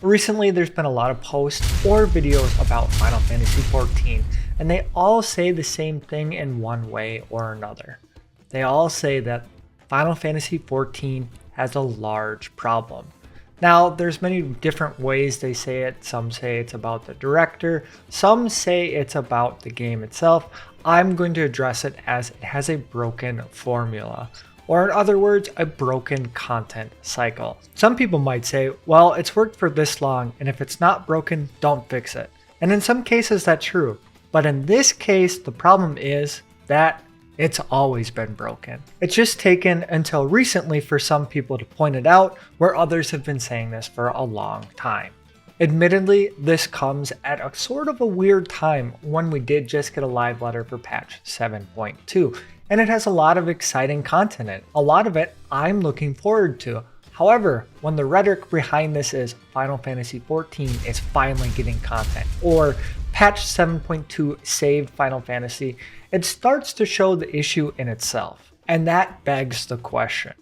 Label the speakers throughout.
Speaker 1: Recently, there's been a lot of posts or videos about Final Fantasy XIV, and they all say the same thing in one way or another. They all say that Final Fantasy XIV has a large problem. Now, there's many different ways they say it. Some say it's about the director, some say it's about the game itself. I'm going to address it as it has a broken formula, or in other words, a broken content cycle. Some people might say, well, it's worked for this long, and if it's not broken, don't fix it. And in some cases that's true, but in this case, the problem is that it's always been broken. It's just taken until recently for some people to point it out, where others have been saying this for a long time. Admittedly, this comes at a sort of a weird time when we did just get a live letter for patch 7.2, and it has a lot of exciting content in it. A lot of it I'm looking forward to. However, when the rhetoric behind this is Final Fantasy XIV is finally getting content, or patch 7.2 saved Final Fantasy, it starts to show the issue in itself. And that begs the question,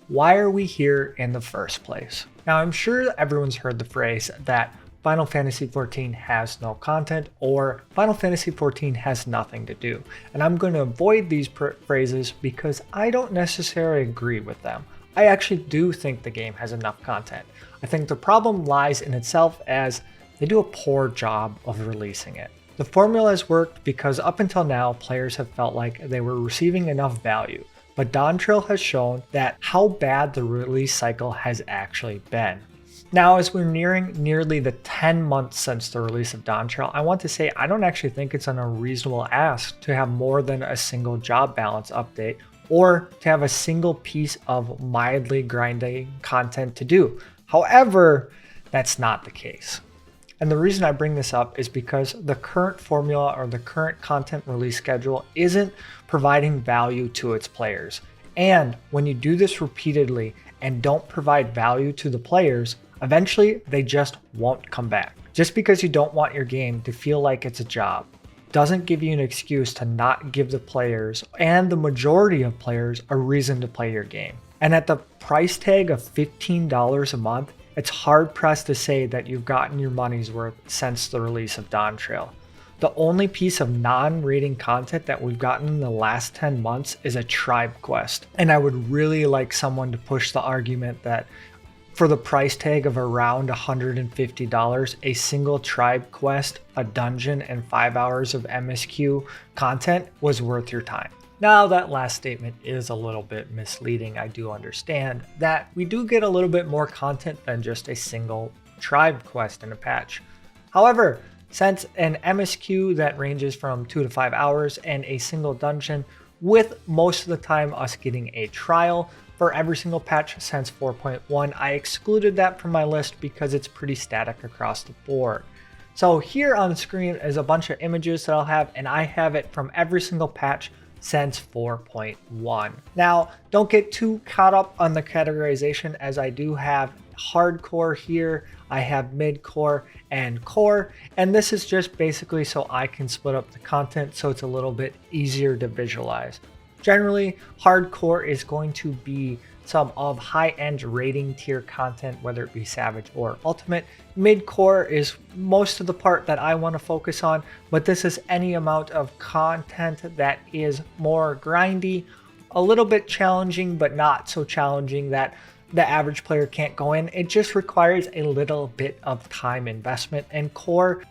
Speaker 1: why are we here in the first place? Now, I'm sure everyone's heard the phrase that Final Fantasy XIV has no content, or Final Fantasy XIV has nothing to do. And I'm going to avoid these phrases because I don't necessarily agree with them. I actually do think the game has enough content. I think the problem lies in itself as they do a poor job of releasing it. The formula has worked because up until now, players have felt like they were receiving enough value. But Dawntrail has shown that how bad the release cycle has actually been. Now, as we're nearing nearly the 10 months since the release of Dawntrail, I want to say I don't actually think it's an unreasonable ask to have more than a single job balance update, or to have a single piece of mildly grinding content to do. However, that's not the case. And the reason I bring this up is because the current formula or the current content release schedule isn't providing value to its players. And when you do this repeatedly and don't provide value to the players, eventually they just won't come back. Just because you don't want your game to feel like it's a job doesn't give you an excuse to not give the players and the majority of players a reason to play your game. And at the price tag of $15 a month, it's hard pressed to say that you've gotten your money's worth since the release of Dawntrail. The only piece of non-rating content that we've gotten in the last 10 months is a tribe quest. And I would really like someone to push the argument that for the price tag of around $150, a single tribe quest, a dungeon, and 5 hours of MSQ content was worth your time. Now, that last statement is a little bit misleading. I do understand that we do get a little bit more content than just a single tribe quest in a patch. However, since an MSQ that ranges from 2 to 5 hours and a single dungeon, with most of the time us getting a trial for every single patch since 4.1, I excluded that from my list because it's pretty static across the board. So here on the screen is a bunch of images that I'll have, and I have it from every single patch since 4.1. Now, don't get too caught up on the categorization, as I do have hardcore here, I have midcore and core, and this is just basically so I can split up the content so it's a little bit easier to visualize. Generally, hardcore is going to be some of high-end rating tier content, whether it be Savage or Ultimate. Mid-core is most of the part that I want to focus on, but this is any amount of content that is more grindy, a little bit challenging, but not so challenging that the average player can't go in. It just requires a little bit of time investment. And core,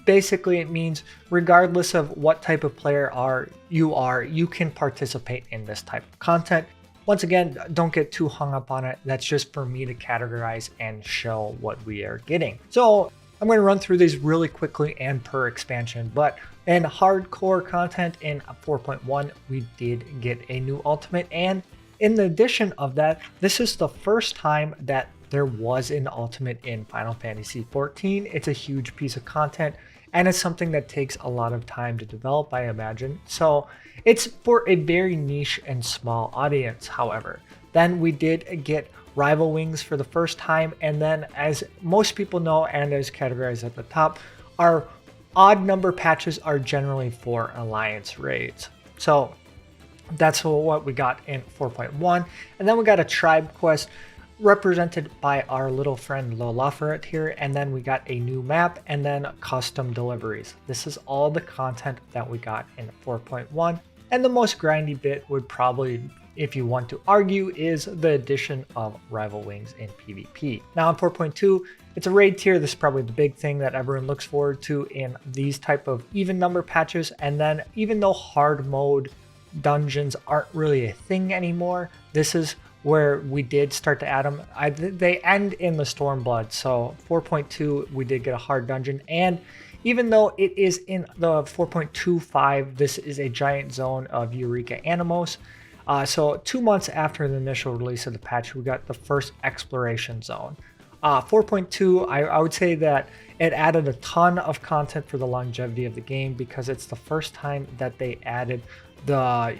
Speaker 1: basically it means regardless of what type of player you can participate in this type of content. Once again, don't get too hung up on it. That's just for me to categorize and show what we are getting. So I'm going to run through these really quickly and per expansion, but in hardcore content in 4.1, we did get a new ultimate, and in addition of that, this is the first time that there was an ultimate in Final Fantasy XIV. It's a huge piece of content, and it's something that takes a lot of time to develop, I imagine. So it's for a very niche and small audience, however. Then we did get Rival Wings for the first time, and then as most people know and as categorized at the top, our odd number patches are generally for Alliance raids. So that's what we got in 4.1. And then we got a tribe quest. represented by our little friend Lolaferet here, and then we got a new map and then custom deliveries. This is all the content that we got in 4.1, and the most grindy bit would probably, if you want to argue, is the addition of rival wings in PvP. Now in 4.2, it's a raid tier. This is probably the big thing that everyone looks forward to in these type of even number patches. And then even though hard mode dungeons aren't really a thing anymore, this is where we did start to add them. They end in the Stormblood. So 4.2, we did get a hard dungeon. And even though it is in the 4.25, this is a giant zone of Eureka Animos. So 2 months after the initial release of the patch, we got the first exploration zone. 4.2, I would say that it added a ton of content for the longevity of the game because it's the first time that they added the,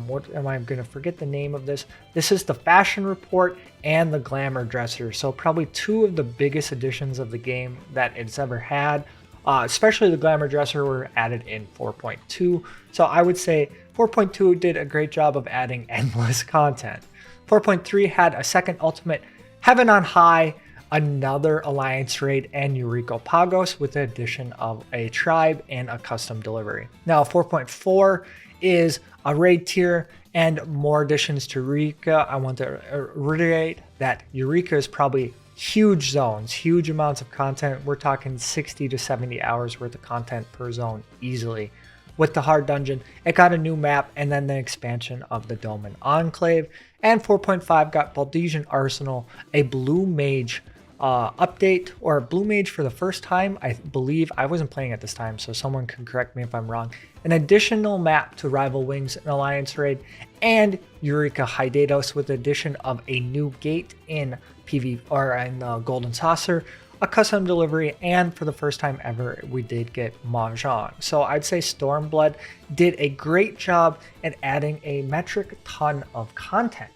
Speaker 1: what am I going to forget the name of this? This is the fashion report and the glamour dresser. So probably two of the biggest additions of the game that it's ever had. Especially the glamour dresser were added in 4.2. So I would say 4.2 did a great job of adding endless content. 4.3 had a second ultimate, Heaven on High, another alliance raid, and Eureka Pagos with the addition of a tribe and a custom delivery. Now 4.4 is a raid tier and more additions to Eureka. I want to reiterate that Eureka is probably huge zones, huge amounts of content. We're talking 60 to 70 hours worth of content per zone easily. With the hard dungeon, it got a new map and then the expansion of the Dome and Enclave. And 4.5 got Baldesian Arsenal, a Blue Mage update, or Blue Mage for the first time. I believe I wasn't playing at this time, so someone can correct me if I'm wrong. An additional map to Rival Wings and Alliance Raid, and Eureka Hydatos with the addition of a new gate in PV or in Golden Saucer, a custom delivery, and for the first time ever, we did get Mahjong. So I'd say Stormblood did a great job at adding a metric ton of content.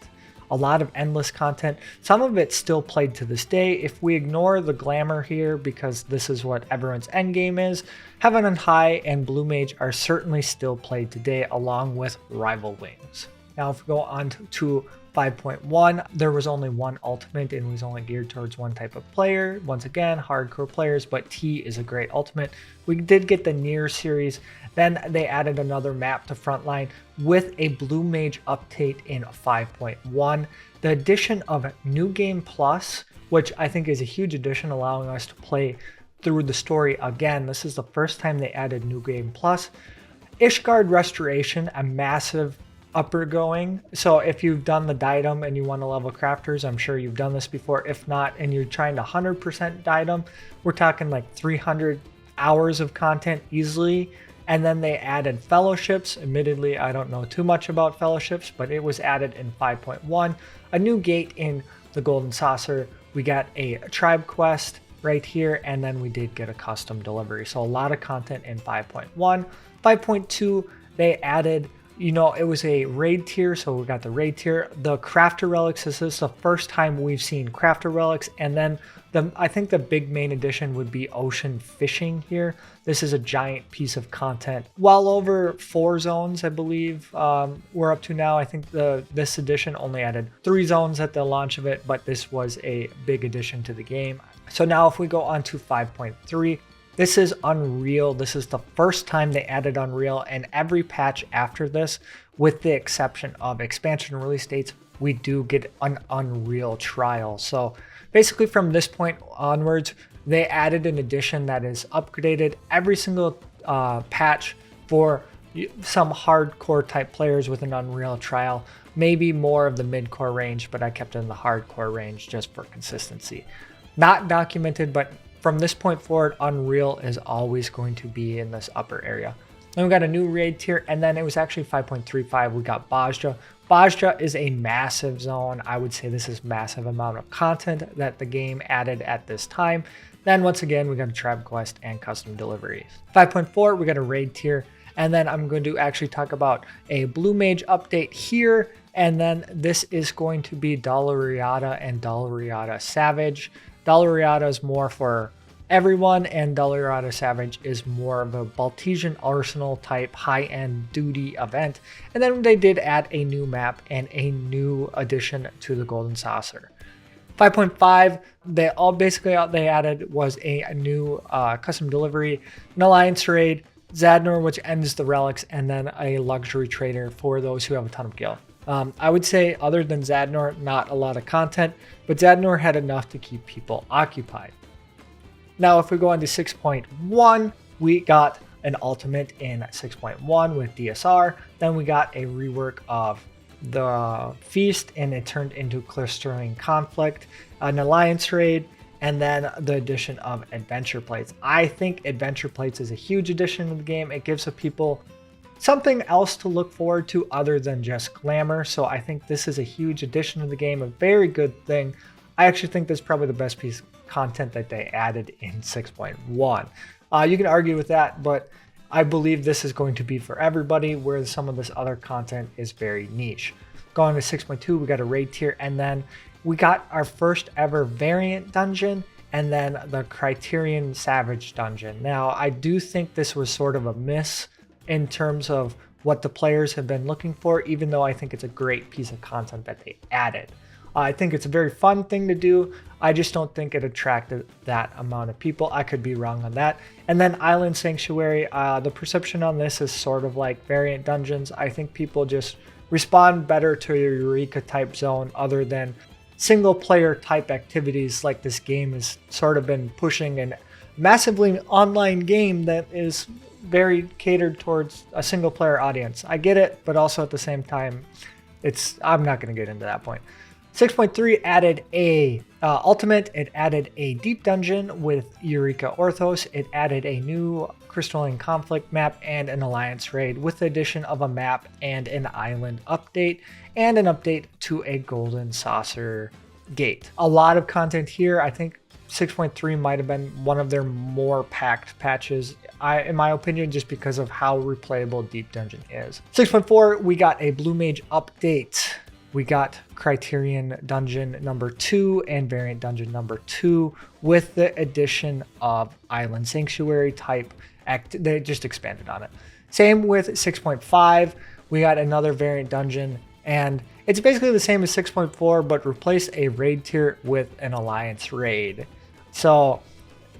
Speaker 1: A lot of endless content. Some of it still played to this day. If we ignore the glamour here, because this is what everyone's endgame is, Heaven on High and Blue Mage are certainly still played today, along with Rival Wings. Now if we go on to 5.1, there was only one ultimate and it was only geared towards one type of player. Once again, hardcore players, but T is a great ultimate. We did get the Nier series. Then they added another map to Frontline with a Blue Mage update in 5.1. The addition of New Game Plus, which I think is a huge addition, allowing us to play through the story again. This is the first time they added New Game Plus. Ishgard Restoration, a massive upper going. So if you've done the Diadem and you want to level crafters, I'm sure you've done this before. If not, and you're trying to 100% Diadem, we're talking like 300 hours of content easily. And then they added fellowships. Admittedly, I don't know too much about fellowships, but it was added in 5.1. A new gate in the Golden Saucer. We got a tribe quest right here, and then we did get a custom delivery. So a lot of content in 5.1. 5.2, they added, you know, it was a raid tier, so we got the raid tier. The crafter relics, this is the first time we've seen crafter relics, and then I think the big main addition would be ocean fishing here. This is a giant piece of content. Well over 4 zones, I believe, we're up to now. I think this edition only added 3 zones at the launch of it, but this was a big addition to the game. So now if we go on to 5.3, this is Unreal. This is the first time they added Unreal, and every patch after this, with the exception of expansion release dates, we do get an Unreal trial. So basically from this point onwards, they added an edition that is upgraded every single patch for some hardcore type players with an Unreal trial. Maybe more of the mid-core range, but I kept it in the hardcore range just for consistency. Not documented, but from this point forward, Unreal is always going to be in this upper area. Then we got a new raid tier, and then it was actually 5.35. We got Bajra. Bajra is a massive zone. I would say this is massive amount of content that the game added at this time. Then once again, we got a tribe quest and custom deliveries. 5.4, we got a raid tier, and then I'm going to actually talk about a Blue Mage update here, and then this is going to be Dalariata and Dalariata Savage. Dalariata is more for everyone, and Dalariata Savage is more of a Baltesian Arsenal type high-end duty event. And then they did add a new map and a new addition to the Golden Saucer. 5.5, they added was a new custom delivery, an alliance raid, Zadnor, which ends the relics, and then a luxury trader for those who have a ton of gil. I would say other than Zadnor, not a lot of content, but Zadnor had enough to keep people occupied. Now, if we go into 6.1, we got an ultimate in 6.1 with DSR. Then we got a rework of the Feast, and it turned into Clustering Conflict, an alliance raid, and then the addition of Adventure Plates. I think Adventure Plates is a huge addition to the game. It gives the people something else to look forward to other than just glamour. So I think this is a huge addition to the game, a very good thing. I actually think this is probably the best piece of content that they added in 6.1. You can argue with that, but I believe this is going to be for everybody, where some of this other content is very niche. Going to 6.2, we got a raid tier, and then we got our first ever variant dungeon, and then the Criterion Savage dungeon. Now, I do think this was sort of a miss in terms of what the players have been looking for, even though I think it's a great piece of content that they added. I think it's a very fun thing to do. I just don't think it attracted that amount of people. I could be wrong on that. And then Island Sanctuary, the perception on this is sort of like variant dungeons. I think people just respond better to a Eureka type zone other than single player type activities like this game has sort of been pushing, and massively online game that is very catered towards a single player audience. I get it, but also at the same time, I'm not going to get into that point. 6.3 added a ultimate. It added a deep dungeon with Eureka Orthos. It added a new Crystalline Conflict map and an alliance raid with the addition of a map and an island update, and an update to a golden saucer gate. A lot of content here. I think 6.3 might have been one of their more packed patches, in my opinion, just because of how replayable Deep Dungeon is. 6.4, we got a Blue Mage update. We got Criterion Dungeon number 2 and Variant Dungeon number 2 with the addition of Island Sanctuary type they just expanded on it. Same with 6.5, we got another Variant Dungeon, and it's basically the same as 6.4, but replace a raid tier with an alliance raid. So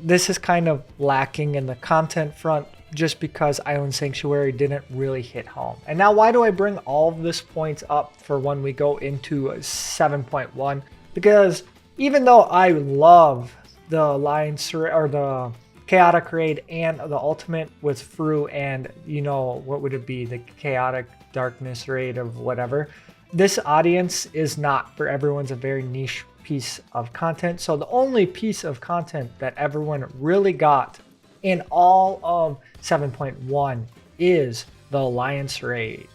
Speaker 1: this is kind of lacking in the content front just because Island Sanctuary didn't really hit home. And now, why do I bring all of this points up for when we go into 7.1? Because even though I love the alliance or the chaotic raid and the ultimate with Fru and, you know, what would it be, the chaotic darkness raid of whatever, this audience is not for everyone's a very niche piece of content. So the only piece of content that everyone really got in all of 7.1 is the alliance raid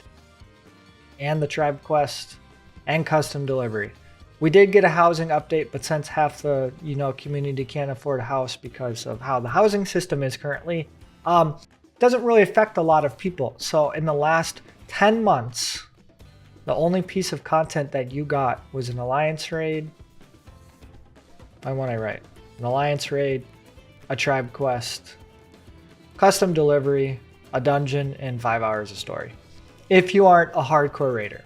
Speaker 1: and the tribe quest and custom delivery. We did get a housing update, but since half the community can't afford a house because of how the housing system is currently, doesn't really affect a lot of people. So in the last 10 months, the only piece of content that you got was an alliance raid. Why won't I write? An alliance raid, a tribe quest, custom delivery, a dungeon, and 5 hours of story. If you aren't a hardcore raider,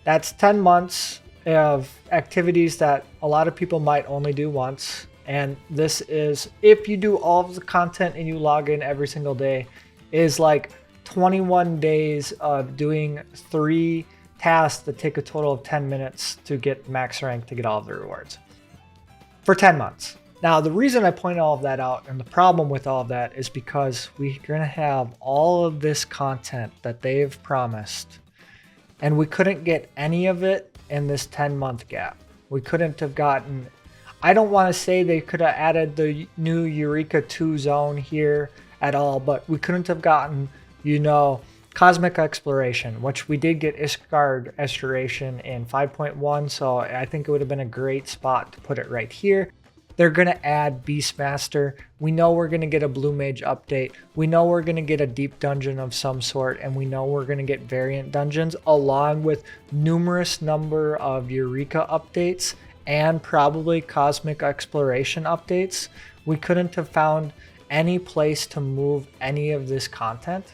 Speaker 1: that's 10 months of activities that a lot of people might only do once. And this is, if you do all of the content and you log in every single day, is like 21 days of doing 3 tasks that take a total of 10 minutes to get max rank to get all of the rewards for 10 months. Now, the reason I point all of that out and the problem with all of that is because we're going to have all of this content that they've promised, and we couldn't get any of it in this 10-month gap. We couldn't have gotten, I don't want to say they could have added the new Eureka 2 zone here at all, but we couldn't have gotten, Cosmic Exploration, which we did get Iskard Restoration in 5.1, so I think it would have been a great spot to put it right here. They're going to add Beastmaster. We know we're going to get a Blue Mage update. We know we're going to get a deep dungeon of some sort, and we know we're going to get variant dungeons along with numerous number of Eureka updates and probably Cosmic Exploration updates. We couldn't have found any place to move any of this content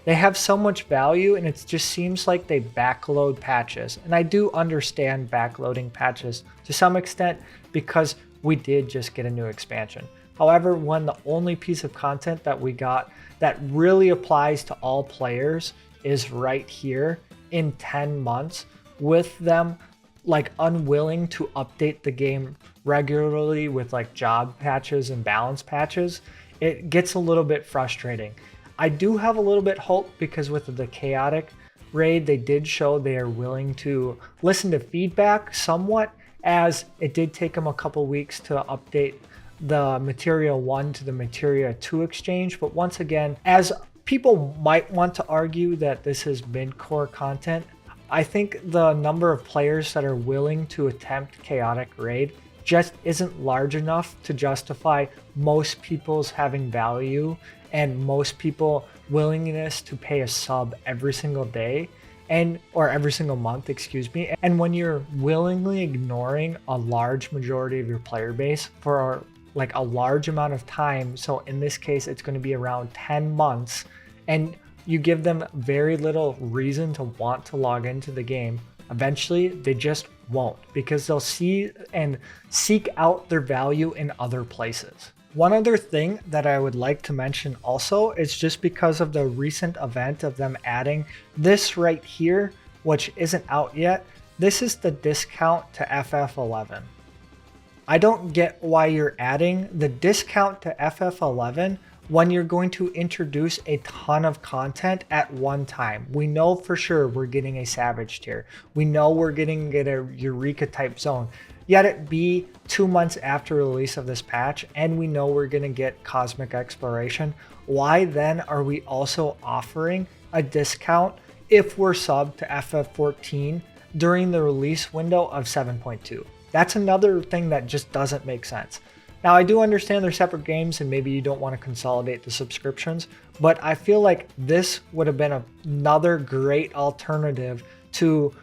Speaker 1: They have so much value, and it just seems like they backload patches. And I do understand backloading patches to some extent because we did just get a new expansion. However, when the only piece of content that we got that really applies to all players is right here in 10 months, with them like unwilling to update the game regularly with like job patches and balance patches, it gets a little bit frustrating. I do have a little bit hope because with the chaotic raid, they did show they are willing to listen to feedback somewhat, as it did take them a couple weeks to update the Materia 1 to the Materia 2 exchange. But once again, as people might want to argue that this is mid-core content, I think the number of players that are willing to attempt chaotic raid just isn't large enough to justify most people's having value and most people willingness to pay a sub every single day or every single month, excuse me. And when you're willingly ignoring a large majority of your player base for like a large amount of time, so in this case it's going to be around 10 months, and you give them very little reason to want to log into the game, eventually they just won't, because they'll see and seek out their value in other places. One other thing that I would like to mention also is just because of the recent event of them adding this right here, which isn't out yet. This is the discount to FF11. I don't get why you're adding the discount to FF11 when you're going to introduce a ton of content at one time. We know for sure we're getting a Savage tier. We know we're getting a Eureka type zone. Yet it be 2 months after release of this patch, and we know we're gonna get Cosmic Exploration. Why then are we also offering a discount if we're subbed to FF14 during the release window of 7.2? That's another thing that just doesn't make sense. Now, I do understand they're separate games and maybe you don't want to consolidate the subscriptions, but I feel like this would have been another great alternative to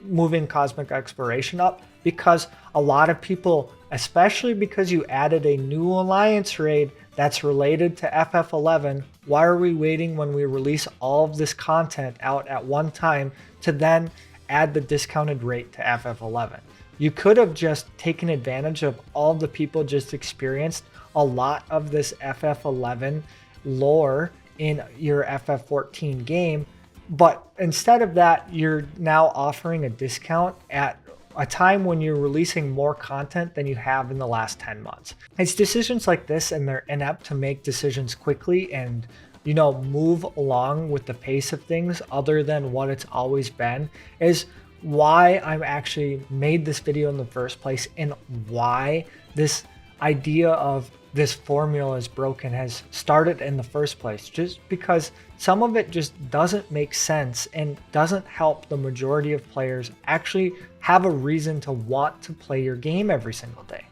Speaker 1: moving Cosmic Exploration up, because a lot of people, especially because you added a new Alliance raid that's related to FF11, why are we waiting when we release all of this content out at one time to then add the discounted rate to FF11? You could have just taken advantage of all the people just experienced a lot of this FF11 lore in your FF14 game, but instead of that, you're now offering a discount at a time when you're releasing more content than you have in the last 10 months. It's decisions like this, and they're inept to make decisions quickly and move along with the pace of things other than what it's always been, is why I'm actually made this video in the first place, and why this idea of this formula is broken has started in the first place. Just because some of it just doesn't make sense and doesn't help the majority of players actually have a reason to want to play your game every single day.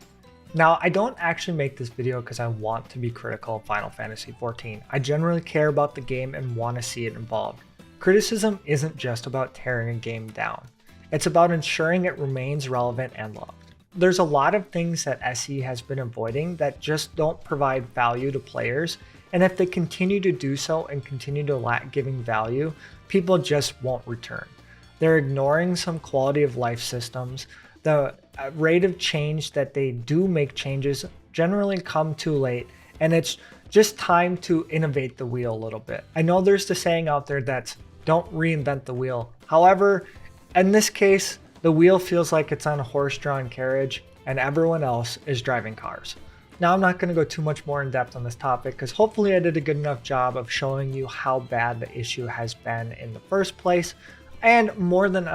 Speaker 1: Now, I don't actually make this video because I want to be critical of Final Fantasy XIV. I generally care about the game and want to see it evolved. Criticism isn't just about tearing a game down. It's about ensuring it remains relevant and loved. There's a lot of things that SE has been avoiding that just don't provide value to players, and if they continue to do so and continue to lack giving value, people just won't return. They're ignoring some quality of life systems. The rate of change that they do make changes generally come too late, and it's just time to innovate the wheel a little bit. I know there's the saying out there that's don't reinvent the wheel. However, in this case, the wheel feels like it's on a horse-drawn carriage and everyone else is driving cars. Now, I'm not going to go too much more in depth on this topic because hopefully I did a good enough job of showing you how bad the issue has been in the first place, and more than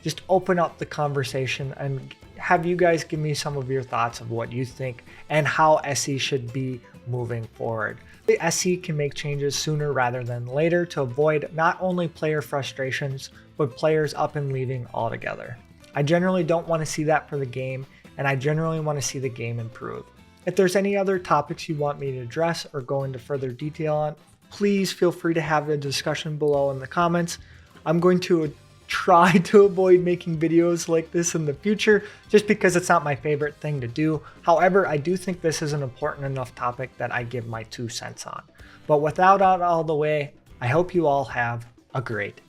Speaker 1: just open up the conversation and have you guys give me some of your thoughts of what you think and how SE should be moving forward. The SE can make changes sooner rather than later to avoid not only player frustrations, but players up and leaving altogether. I generally don't want to see that for the game, and I generally want to see the game improve. If there's any other topics you want me to address or go into further detail on, please feel free to have a discussion below in the comments. I'm going to try to avoid making videos like this in the future just because it's not my favorite thing to do. However, I do think this is an important enough topic that I give my 2 cents on. But without out all the way, I hope you all have a great